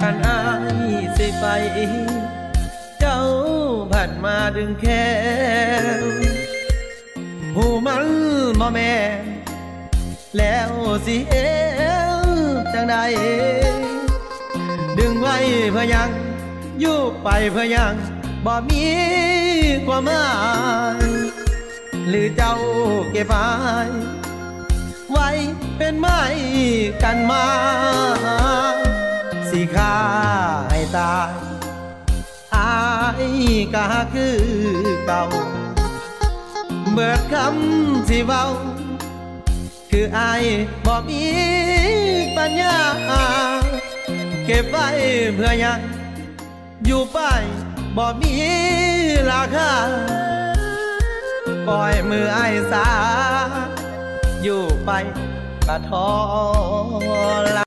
ขันอายสิไปเจ้าผ่านมาดึงแค่หูมันบ่แม่แล้วสิเอวจังใดดึงไว้เพื่อยังอยู่ไปเพื่อยังบ่มีความหมายหรือเจ้าเก็บไว้เป็นไม้กันมาสิฆ่าให้ตายอายก็คือเก่าเบิดคำสิเว้าคืออายบ่มีปัญญาเก็บไว้เพื่อยังอยู่ไปบ่มีราคาปล่อยมืออายสาอยู่ไปก็ท้อละ